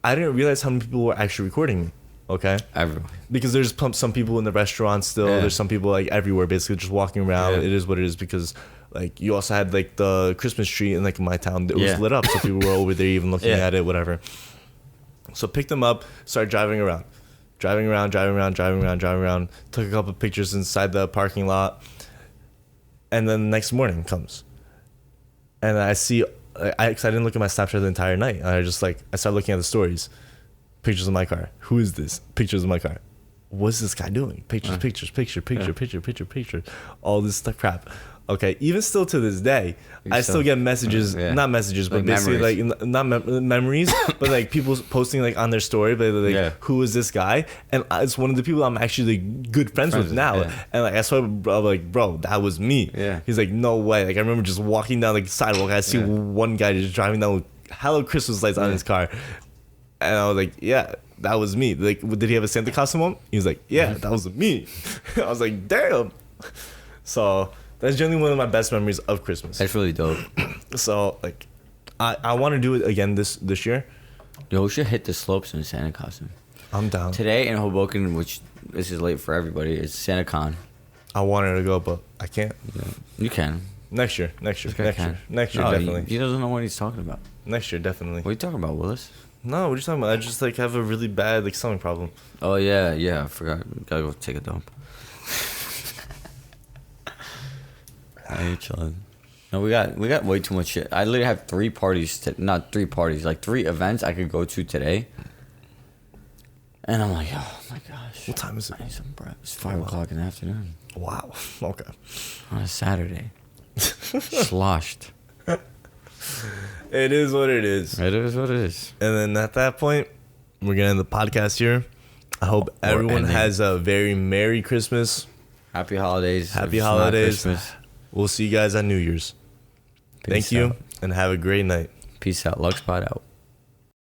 I didn't realize how many people were actually recording me. Okay? Everyone. Because there's some people in the restaurant still. Yeah. There's some people like everywhere, basically just walking around. Yeah. It is what it is. Because like you also had like the Christmas tree in like my town that Yeah. was lit up, so people were over there even looking Yeah. at it, whatever. So picked them up, started driving around. Took a couple of pictures inside the parking lot, and then the next morning comes, and I see, I didn't look at my Snapchat the entire night. I started looking at the stories, pictures of my car. Who is this? Pictures of my car. What's this guy doing? Pictures, all this stuff, crap. Okay, even still to this day, I still get messages, not messages, but Like basically memories. like not memories, but like people posting like on their story, but like, who is this guy? And it's one of the people I'm actually like, good friends with now. yeah. And like I swear, I'm like, bro, that was me. Yeah. He's like, no way. Like I remember just walking down like the sidewalk, I see one guy just driving down with hello Christmas lights on his car, and I was like, yeah. That was me. Like, did he have a Santa costume on? He was like, yeah, that was me. I was like, damn. So that's generally one of my best memories of Christmas. That's really dope. So like, I want to do it again this year. Yo, we should hit the slopes in a Santa costume. I'm down. Today in Hoboken, which this is late for everybody, it's SantaCon. I wanted to go, but I can't. Yeah. You can. Next year, No, definitely. He doesn't know what he's talking about. Next year, definitely. What are you talking about, Willis? No, what are you talking about? I just like have a really bad like stomach problem. Oh yeah, I forgot. Gotta go take a dump. I ain't chilling. No, we got way too much shit. I literally have 3 parties, not 3 parties, like 3 events I could go to today. And I'm like, oh my gosh. What time is it? I need some bread. It's 5 o'clock in the afternoon Wow. Okay. on a Saturday. Sloshed. It is what it is. It is what it is. And then at that point, we're gonna end the podcast here. I hope everyone ending. has a very Merry Christmas. Happy holidays. Happy If it's not holidays. Christmas. We'll see you guys on New Year's. Peace Thank you, out. and have a great night. Peace out. Luxpod out.